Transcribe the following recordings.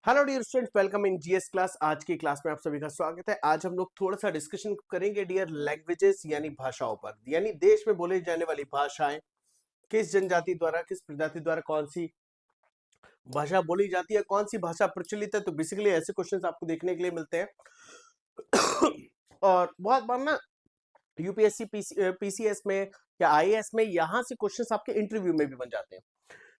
Hello dear students, welcome in GS class. आज की class में आप सभी का स्वागत है। आज हम लोग थोड़ा सा डिस्कशन करेंगे डियर लैंग्वेजेस यानी भाषाओं पर, यानी देश में बोले जाने वाली भाषाएं, किस जनजाति द्वारा, किस प्रजाति द्वारा कौन सी भाषा बोली जाती है, कौन सी भाषा प्रचलित है। तो बेसिकली ऐसे क्वेश्चंस आपको देखने के लिए मिलते हैं। और बहुत बार ना यूपीएससी पीसीएस में या आईएएस में यहाँ से क्वेश्चंस आपके इंटरव्यू में भी बन जाते हैं।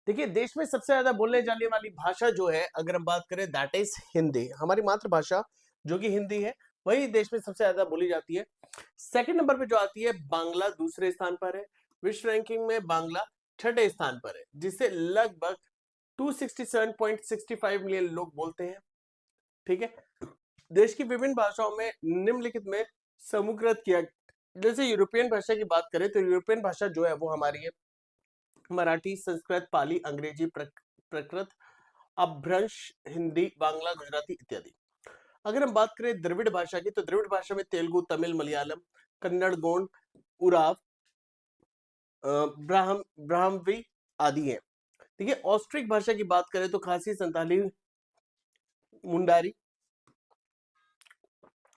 देखिए, देश में सबसे ज्यादा बोलने जाने वाली भाषा जो है, अगर हम बात करें, दैट इज हिंदी। हमारी मातृभाषा जो कि हिंदी है, वही देश में सबसे ज्यादा बोली जाती है। सेकंड नंबर पे जो आती है, बांग्ला दूसरे स्थान पर है। विश्व रैंकिंग में बांग्ला छठे स्थान पर है, जिसे लगभग 267.65 मिलियन लोग बोलते हैं। ठीक है। देश की विभिन्न भाषाओं में निम्नलिखित में समूहकृत किया। जैसे यूरोपियन भाषा की बात करें तो यूरोपियन भाषा जो है वो हमारी है मराठी, संस्कृत, पाली, अंग्रेजी, प्राकृत, अपभ्रंश, हिंदी, बांग्ला, गुजराती इत्यादि। अगर हम बात करें द्रविड़ भाषा की, तो द्रविड़ भाषा में तेलुगु, तमिल, मलयालम, कन्नड़, गोंड, उराव, ब्राह्मवी आदि हैं। देखिए, ऑस्ट्रिक भाषा की बात करें तो खासी, संताली, मुंडारी,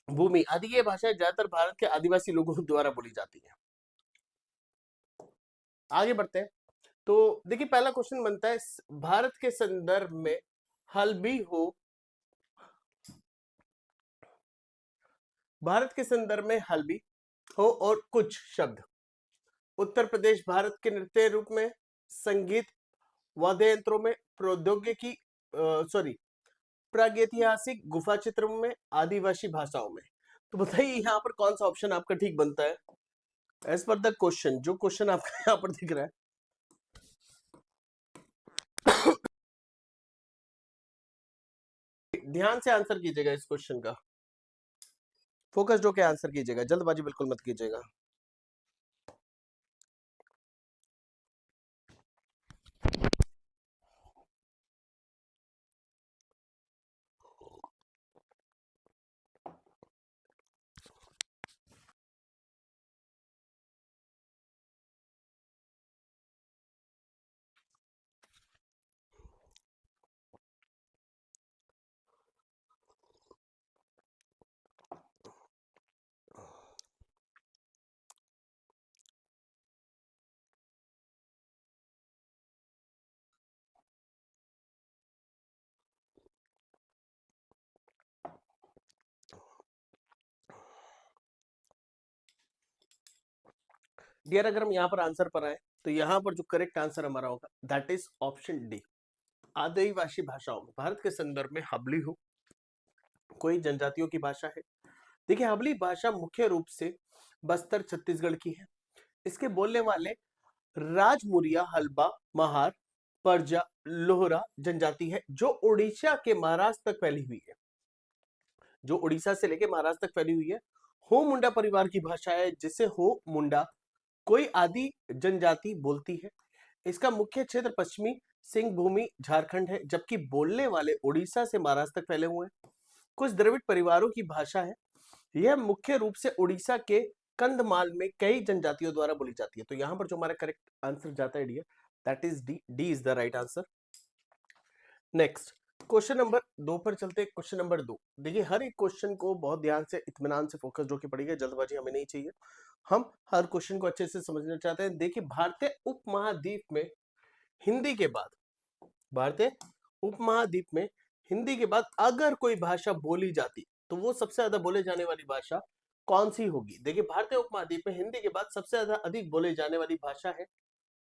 भूमि आदि ये भाषाएं ज्यादातर भारत के आदिवासी लोगों द्वारा बोली जाती है। आगे बढ़ते हैं। तो देखिए, पहला क्वेश्चन बनता है, भारत के संदर्भ में हल्बी हो, भारत के संदर्भ में हल्बी हो और कुछ शब्द। उत्तर प्रदेश भारत के नृत्य रूप में, संगीत, वाद्य यंत्रों में, प्रौद्योगिकी, सॉरी, प्रागैतिहासिक गुफा चित्रों में, आदिवासी भाषाओं में। तो बताइए यहाँ पर कौन सा ऑप्शन आपका ठीक बनता है एज पर द क्वेश्चन, जो क्वेश्चन आपका यहाँ पर दिख रहा है। ध्यान से आंसर कीजिएगा इस क्वेश्चन का, फोकस्ड होकर आंसर कीजिएगा, जल्दबाजी बिल्कुल मत कीजिएगा। डियर, अगर हम यहाँ पर आंसर पर आए तो यहाँ पर जो करेक्ट आंसर हमारा होगा दैट इज ऑप्शन डी, आदिवासी भाषाओं में। भारत के संदर्भ में हबली हो कोई जनजातियों की भाषा है। देखिए, हबली भाषा मुख्य रूप से बस्तर छत्तीसगढ़ की है। इसके बोलने वाले राजमुरिया, हल्बा, महार, परजा, लोहरा जनजाति है, जो उड़ीसा के महाराष्ट्र तक फैली हुई है, जो उड़ीसा से लेकर महाराष्ट्र तक फैली हुई है। हो मुंडा परिवार की भाषा है, जिसे हो मुंडा कोई आदि जनजाति बोलती है। इसका मुख्य क्षेत्र पश्चिमी सिंह भूमि झारखंड है, जबकि बोलने वाले उड़ीसा से महाराष्ट्र तक फैले हुए हैं। कुछ द्रविड़ परिवारों की भाषा है। यह मुख्य रूप से उड़ीसा के कंधमाल में कई जनजातियों द्वारा बोली जाती है। तो यहाँ पर जो हमारा करेक्ट आंसर जाता है dear, that is D. D is the right answer. Next, question number 2 पर चलते हैं। क्वेश्चन नंबर 2, देखिए, हर एक क्वेश्चन को बहुत ध्यान से, इत्मीनान से फोकस होकर पढ़िएगा, जल्दबाजी हमें नहीं चाहिए। हम हर क्वेश्चन को अच्छे से समझना चाहते हैं। देखिए, भारतीय उपमहाद्वीप में हिंदी के बाद, भारतीय उपमहाद्वीप में हिंदी के बाद अगर कोई भाषा बोली जाती तो वो सबसे ज्यादा बोले जाने वाली भाषा कौन सी होगी। देखिए, भारतीय उपमहाद्वीप में हिंदी के बाद सबसे ज्यादा अधिक बोले जाने वाली भाषा है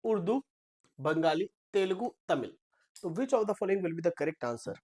उर्दू, बंगाली, तेलुगु, तमिल। तो which of the following will be the correct answer.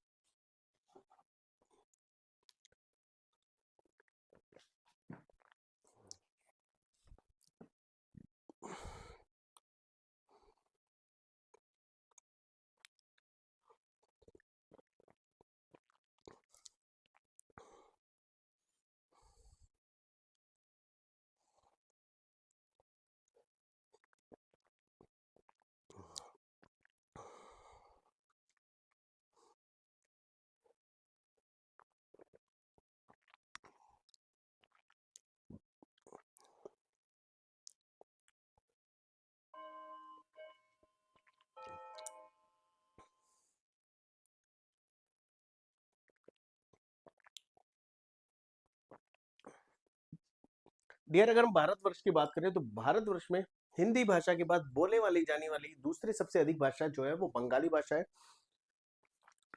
Dear, अगर हम भारतवर्ष की बात करें तो भारतवर्ष में हिंदी भाषा के बाद बोले वाली जाने वाली दूसरी सबसे अधिक भाषा जो है वो बंगाली भाषा है।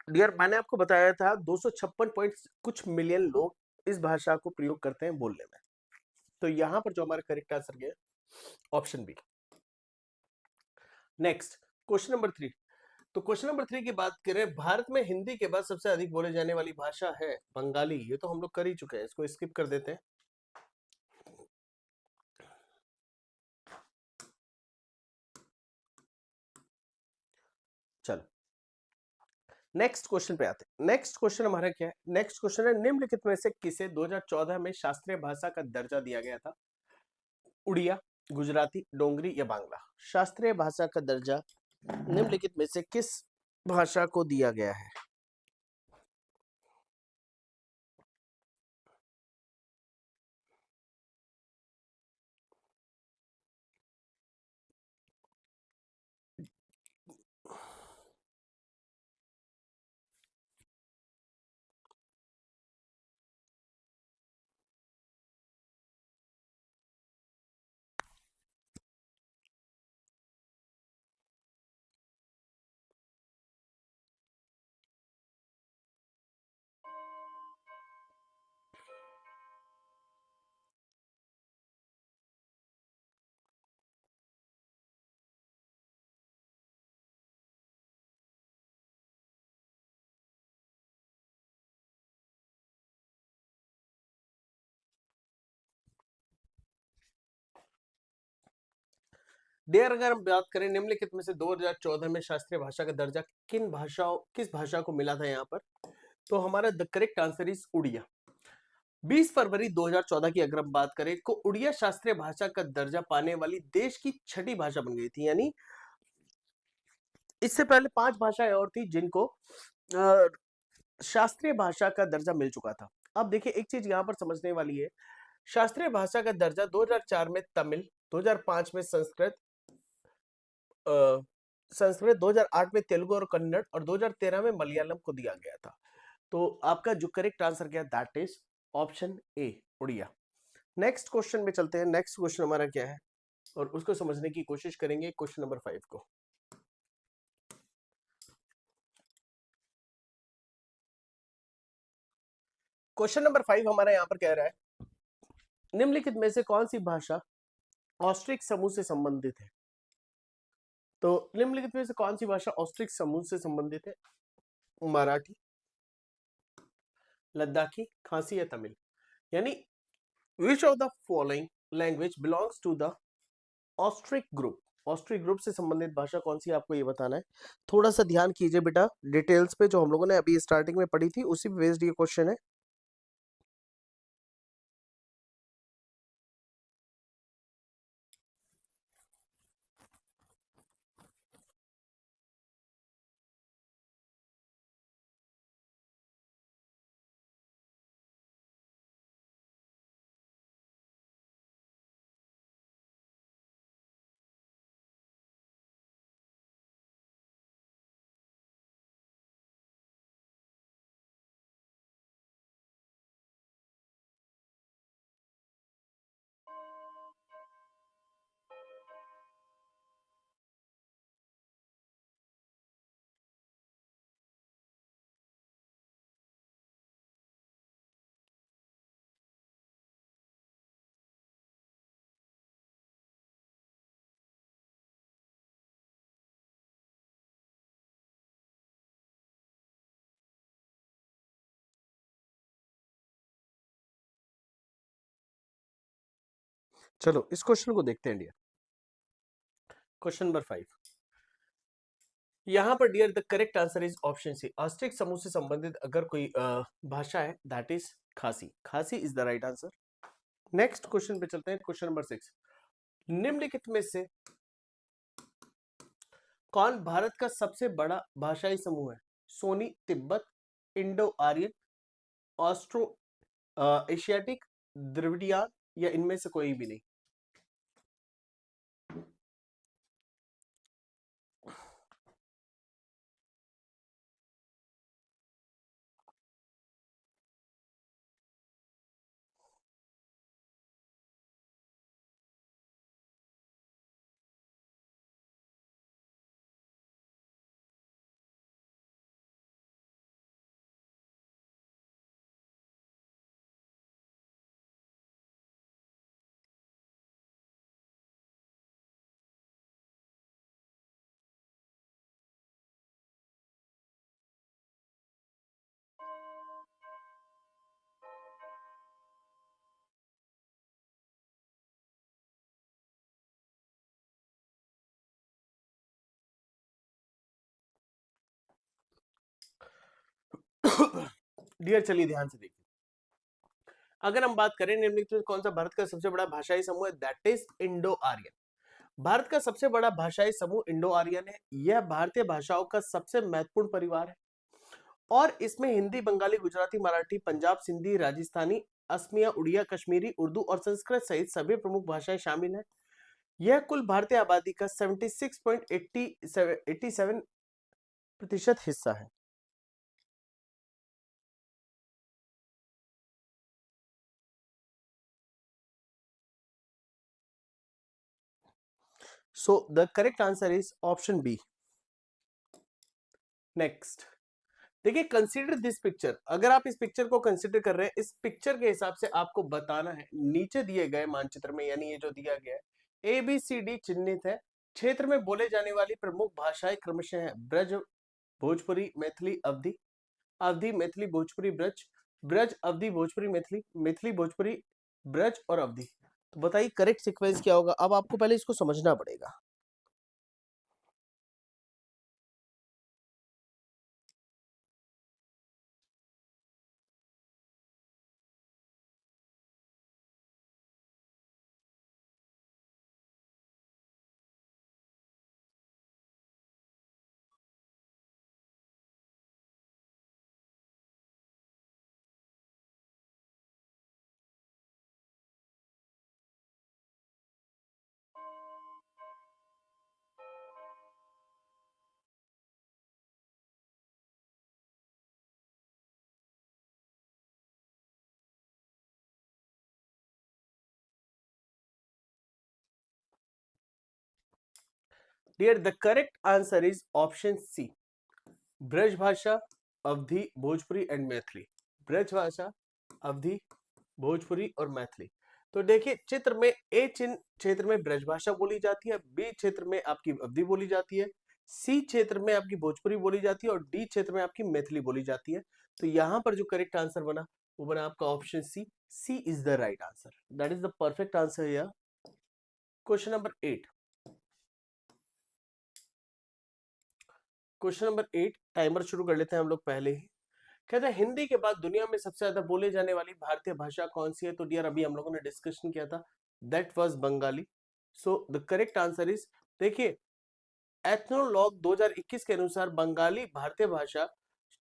डियर, मैंने आपको बताया था 256 पॉइंट कुछ मिलियन लोग इस भाषा को प्रयोग करते हैं बोलने में। तो यहां पर जो हमारा करेक्ट आंसर गया option B. Next question number 3। तो क्वेश्चन नंबर 3 की बात करें, भारत में हिंदी के बाद सबसे अधिक बोले जाने वाली भाषा है बंगाली। ये तो हम लोग कर ही चुके हैं, इसको स्किप कर देते हैं। चलो नेक्स्ट क्वेश्चन पे आते हैं। नेक्स्ट क्वेश्चन हमारा क्या है? नेक्स्ट क्वेश्चन है, निम्नलिखित में से किसे 2014 में शास्त्रीय भाषा का दर्जा दिया गया था? उड़िया, गुजराती, डोंगरी या बांग्ला? शास्त्रीय भाषा का दर्जा निम्नलिखित में से किस भाषा को दिया गया है? डियर, अगर हम बात करें निम्नलिखित में से 2014 में शास्त्रीय भाषा का दर्जा किस भाषा को मिला था यहाँ पर, तो हमारा the correct answer is Odia. 20 फरवरी 2014 की अगर हम बात करें तो उड़िया शास्त्रीय भाषा का दर्जा पाने वाली देश की छठी भाषा बन गई थी। यानी इससे पहले 5 भाषाएं और थी जिनको शास्त्रीय भाषा का दर्जा मिल चुका था। अब देखिए एक चीज यहाँ पर समझने वाली है, शास्त्रीय भाषा का दर्जा 2004 में तमिल, 2005 में संस्कृत, 2008 में तेलुगु और कन्नड़ और 2013 में मलयालम को दिया गया था। तो आपका जो करेक्ट आंसर क्या है, that is option A, Odia. Next question में चलते हैं। नेक्स्ट क्वेश्चन हमारा क्या है और उसको समझने की कोशिश करेंगे, क्वेश्चन नंबर 5 को। क्वेश्चन नंबर 5 हमारा यहाँ पर कह रहा है, निम्नलिखित में से कौन सी भाषा ऑस्ट्रिक समूह से संबंधित है? तो निम्नलिखित में से कौन सी भाषा ऑस्ट्रिक समूह से संबंधित है? मराठी, लद्दाखी, खासी या तमिल? यानी which of the following language belongs to the Austric group? Austric group से संबंधित भाषा कौन सी, आपको ये बताना है। थोड़ा सा ध्यान कीजिए बेटा डिटेल्स पे, जो हम लोगों ने अभी स्टार्टिंग में पढ़ी थी उसी पे बेस्ड ये क्वेश्चन है। चलो इस क्वेश्चन को देखते हैं डियर। क्वेश्चन नंबर 5, यहाँ पर dear the correct answer is option C, Austric समूह से संबंधित अगर कोई भाषा है दैट इज खासी। खासी is the right answer. Next question पे चलते हैं, क्वेश्चन नंबर 6। निम्नलिखित में से कौन भारत का सबसे बड़ा भाषाई समूह है? Sino, Tibet, Indo Aryan, Austro Asiatic, Dravidian या इनमें से कोई भी नहीं? डियर चलिए ध्यान से देखिए, अगर हम बात करें निम्नलिखित में कौन सा भारत का सबसे बड़ा भाषाई समूह है, that is Indo Aryan. Bharat का सबसे बड़ा भाषाई समूह इंडो आर्यन है। यह भारतीय भाषाओं का सबसे महत्वपूर्ण परिवार है और इसमें हिंदी, बंगाली, गुजराती, मराठी, पंजाब, सिंधी, राजस्थानी, असमिया, उड़िया, कश्मीरी, उर्दू और संस्कृत सहित सभी प्रमुख भाषाएं शामिल हैं। यह कुल भारतीय आबादी का 76.87% हिस्सा है। So the correct answer is option B. Next देखिए, कंसीडर दिस पिक्चर। अगर आप इस पिक्चर को कंसीडर कर रहे हैं, इस पिक्चर के हिसाब से आपको बताना है, नीचे दिए गए मानचित्र में, यानी ये जो दिया गया है ABCD चिन्हित है। क्षेत्र में बोले जाने वाली प्रमुख भाषाएं क्रमशः है ब्रज, भोजपुरी, मैथिली, अवधी, अवधी, मैथिली, भोजपुरी, ब्रज, ब्रज, अवधी, भोजपुरी, मैथिली, मैथिली, भोजपुरी, ब्रज और अवधी। तो बताइए करेक्ट सीक्वेंस क्या होगा। अब आपको पहले इसको समझना पड़ेगा। Dear the correct answer is option C, Braj Bhasha, Awadhi, Bhojpuri and Maithili. Braj Bhasha, Awadhi, Bhojpuri और मैथिली। तो देखिए, चित्र में ए चिन्ह क्षेत्र में ब्रज भाषा बोली जाती है, बी क्षेत्र में आपकी अवधी बोली जाती है, सी क्षेत्र में आपकी भोजपुरी बोली जाती है और डी क्षेत्र में आपकी मैथिली बोली जाती है। तो यहां पर जो करेक्ट आंसर बना वो बना आपका option C. C is the right answer, that is the perfect answer here. Question number 8। Question number 8, timer शुरू कर लेते हैं हम लोग पहले ही। कहते हैं हिंदी के बाद दुनिया में सबसे ज्यादा बोले जाने वाली भारतीय भाषा कौन सी है। तो डियर अभी हम लोगों ने डिस्कशन किया था, that was Bengali. So the correct answer is, देखिए, एथनोलॉग 2021 के अनुसार बंगाली भारतीय भाषा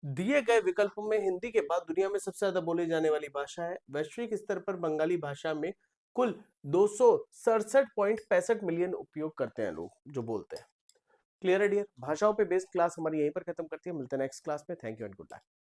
दिए गए विकल्पों में हिंदी के बाद दुनिया में सबसे ज्यादा बोली जाने वाली भाषा है। वैश्विक स्तर पर बंगाली भाषा में कुल 267.65 मिलियन उपयोग करते हैं लोग जो बोलते हैं। क्लियर है डियर। भाषाओं पे बेस्ड क्लास हमारी यहीं पर खत्म करती है। मिलते हैं नेक्स्ट क्लास में। Thank you and good bye.